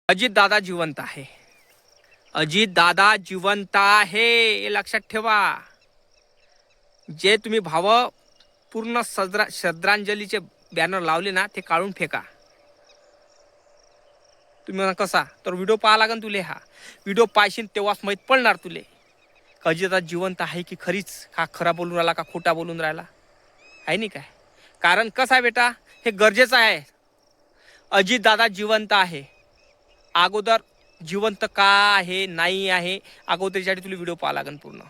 अजित दादा जिवंत आहे. अजित दादा जिवंत आहे हे लक्षात ठेवा. जे तुम्ही पूर्ण श्रद्धांजलीचे बॅनर लावले ना ते काढून फेका. तुम्ही म्हणा कसा तर व्हिडिओ पाहा लागेल तुले. हा व्हिडिओ पाहशील तेव्हाच माहीत पडणार तुले अजित दादा जिवंत आहे की खरीच हा खरा बोलून राहिला का खोटा बोलून राहिला आहे नाही काय. कारण कसं आहे बेटा हे गरजेचं आहे. अजित दादा जिवंत आहे. अगोदर जिवंत का आहे नाही आहे अगोदरसाठी तुला व्हिडिओ पाहा लागेल पूर्ण.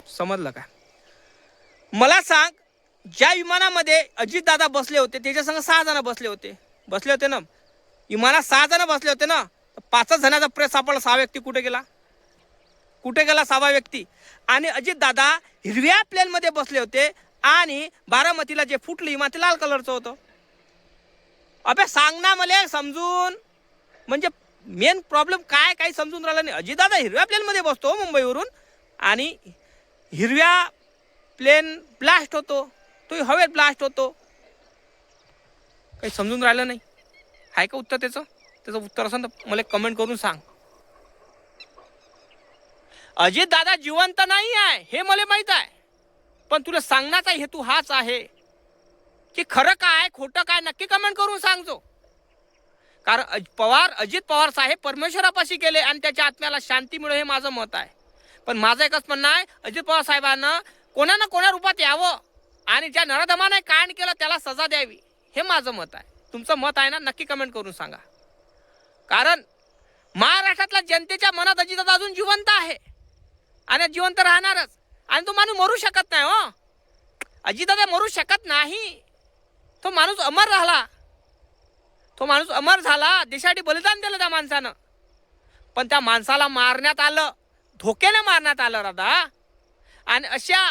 समजलं का. मला सांग ज्या विमानामध्ये अजित दादा बसले होते त्याच्यासंग 6 जण बसले होते ना. विमानात 6 जण बसले होते ना. 5 जणांचा प्रेस सापडला. 6 व्यक्ती कुठे गेला 6वा व्यक्ती. आणि अजित दादा हिरव्या प्लेन मध्ये बसले होते आणि बारामतीला जे फुटलं विमान ते लाल कलरचं होतं. अबे सांग ना मला समजून. म्हणजे मेन प्रॉब्लेम काय काही समजून राहिला नाही. अजित दादा हिरव्या प्लेन मध्ये बसतो मुंबईवरून आणि हिरव्या प्लेन ब्लास्ट होतो तो हवेत ब्लास्ट होतो. काही समजून राहिलं नाही आहे का उत्तर त्याचं उत्तर असेल तर मला कमेंट करून सांग. अजित दादा जिवंत नाही आहे हे मला माहित आहे. पण तुला सांगण्याचा हेतू हाच आहे की खरं काय खोटं काय नक्की कमेंट करून सांगतो. कारण अजित पवार साहेब परमेश्वरापाशी गेले आणि त्याच्या आत्म्याला शांती मिळो हे माझं मत आहे. पण माझं एकच म्हणणं आहे अजित पवार साहेबांना कोणा ना कोणा रूपात यावं आणि ज्या नराधमाने कांड केलं त्याला सजा द्यावी हे माझं मत आहे. तुमचं मत आहे ना नक्की कमेंट करून सांगा. कारण महाराष्ट्रातल्या जनतेच्या मनात अजितदादा अजून जिवंत आहे आणि जिवंत राहणारच. आणि तो माणूस मरू शकत नाही. हो अजितदादा मरू शकत नाही. तो माणूस अमर राहिला. तो माणूस अमर झाला. देशासाठी बलिदान दिलं त्या माणसानं. पण त्या माणसाला मारण्यात आलं धोक्याने मारण्यात आलं दादा. आणि अशा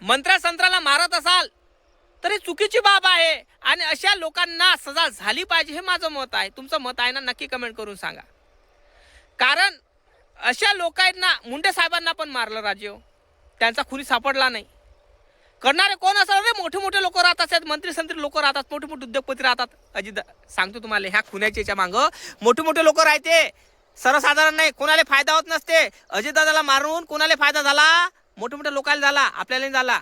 मंत्रसंत्राला मारत असाल तरी चुकीची बाब आहे आणि अशा लोकांना सजा झाली पाहिजे हे माझं मत आहे. तुमचं मत आहे ना नक्की कमेंट करून सांगा. कारण अशा लोकांना मुंडे साहेबांना पण मारलं राजीव. त्यांचा खुनी सापडला नाही. करणारे कोण असेल रे. मोठे मोठे लोक राहतात मंत्री संत्री लोक राहतात मोठे मोठे उद्योगपती राहतात. अजित सांगतो तुम्हाला ह्या खुन्याच्या याच्या मागं मोठे मोठे लोक राहते. सर्वसाधारण नाही कोणाला फायदा होत नसते. अजितदादाला मारून कोणाला फायदा झाला मोठे मोठ्या लोकांना झाला आपल्याला नाही झाला.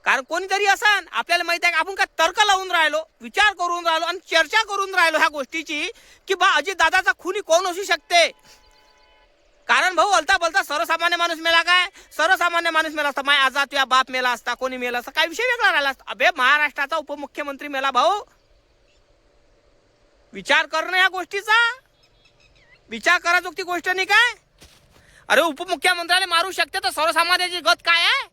कारण कोणीतरी असन आपल्याला माहित आहे की आपण काय तर्क लावून राहिलो विचार करून राहिलो आणि चर्चा करून राहिलो ह्या गोष्टीची की बा अजितदादाचा खुनी कोण असू शकते. कारण भाऊ बोलता बोलता सर्वसामान्य माणूस मेला काय. सर्वसामान्य माणूस मेला असता माय आजाद तुझ्या बाप मेला असता कोणी मेला असता काय विषय वेगळा राहिला असता. अबे महाराष्ट्राचा उपमुख्यमंत्री मेला भाऊ. विचार करणं या गोष्टीचा विचार करायची गोष्ट नाही काय. अरे उपमुख्यमंत्र्याला मारू शकते तर सर्वसामान्याची गत काय आहे.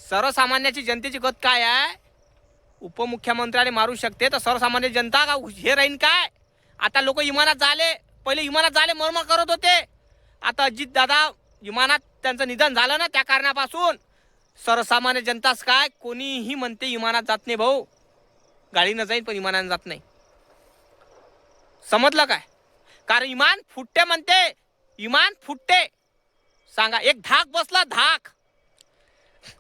सर्वसामान्याची जनतेची गत काय आहे. उपमुख्यमंत्र्याला मारू शकते तर सर्वसामान्य जनता का हे राहीन काय. आता लोक विमानात झाले पहिले विमानात झाले मरमर करत होते. आता अजित दादा विमानात त्यांचं निधन झालं ना त्या कारणापासून सर्वसामान्य जनताच काय कोणीही म्हणते विमानात जात नाही भाऊ. गाडीनं जाईन पण विमानानं जात नाही. समजलं काय. कारण विमान फुटते म्हणते. विमान फुटते. सांगा एक धाक बसला धाक.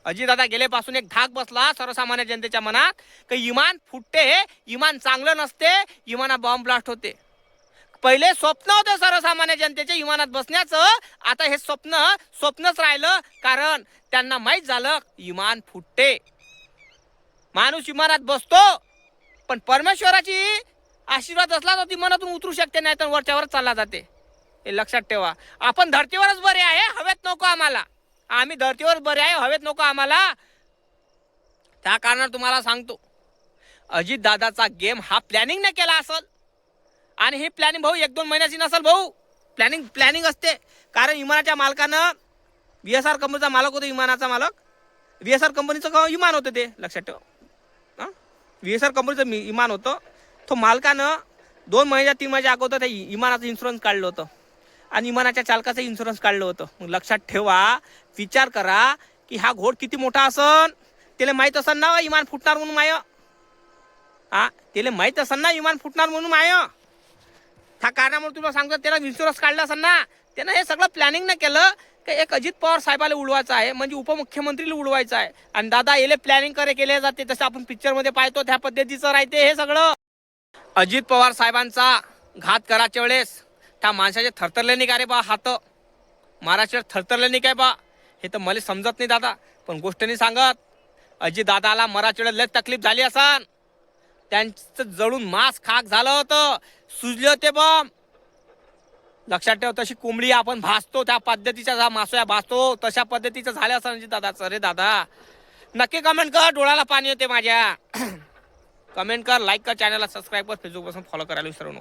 अजितदादा गेल्यापासून एक धाक बसला सर्वसामान्य जनतेच्या मनात की विमान फुटते हे विमान चांगलं नसते. विमानात बॉम्ब ब्लास्ट होते. पहिले स्वप्न होते सर्वसामान्य जनतेचे विमानात बसण्याचं. आता हे स्वप्नच राहिलं. कारण त्यांना माहीत झालं विमान फुटते. माणूस विमानात बसतो पण परमेश्वराची आशीर्वाद असला तर ती मनातून उतरू शकते नाही तर वरच्यावर चालला जाते. हे लक्षात ठेवा. आपण धरतीवरच बरे आहे हवेत नको आम्हाला. आम्ही धरतीवर बरे आहे हवेत नको आम्हाला. त्या कारणाने तुम्हाला सांगतो अजित दादाचा गेम हा प्लॅनिंग ने केला असेल. आणि ही प्लॅनिंग भाऊ 1-2 महिन्याची नसेल भाऊ. प्लॅनिंग असते. कारण विमानाच्या मालकानं VSR कंपनीचा मालक होता. विमानाचा मालक VSR कंपनीचं विमान होतं ते लक्षात ठेवा. VSR कंपनीचं विमान होतं. तो मालकानं 2 महिन्या 3 महिन्याच्या अगोदर त्या विमानाचं इन्शुरन्स काढलं होतं आणि विमानाच्या चालकाचं इन्शुरन्स काढलं होतं. मग लक्षात ठेवा विचार करा की हा घोड किती मोठा असन. त्याला माहीत असन ना विमान फुटणार म्हणून माय. त्याला माहीत असन ना विमान फुटणार म्हणून माय. त्या कारणामुळे तुला सांगतो त्याला इन्शुरन्स काढला असेल ना. त्यानं हे सगळं प्लॅनिंग न केलं की एक अजित पवार साहेबाला उडवायचं आहे म्हणजे उपमुख्यमंत्रीला उडवायचं आहे. आणि दादा याले प्लॅनिंग केले जाते तसं आपण पिक्चरमध्ये पाहतो त्या पद्धतीचं राहते हे सगळं. अजित पवार साहेबांचा घात करायच्या वेळेस त्या माणसाचे थरथरले नाही का रे बा हात, महाराष्ट्र थरथरले नाही काय बा, हे तर मला समजत नाही दादा. पण गोष्ट नाही सांगत, अजी दादाला मराच्या वेळेस लय तकलीफ झाली असन, त्यांचं जळून मांस खाक झालं होतं, सुजले होते बम. लक्षात ठेव, तशी कोंबडी आपण भासतो त्या पद्धतीच्या मासोया भासतो तशा पद्धतीचं झालं असं अजित दादाचं. अरे दादा नक्की कमेंट कर, डोळ्याला पाणी येते माझ्या. कमेंट कर, लाईक कर, चॅनलला सबस्क्राईब कर, फेसबुकपासून फॉलो करायला विसरू नको.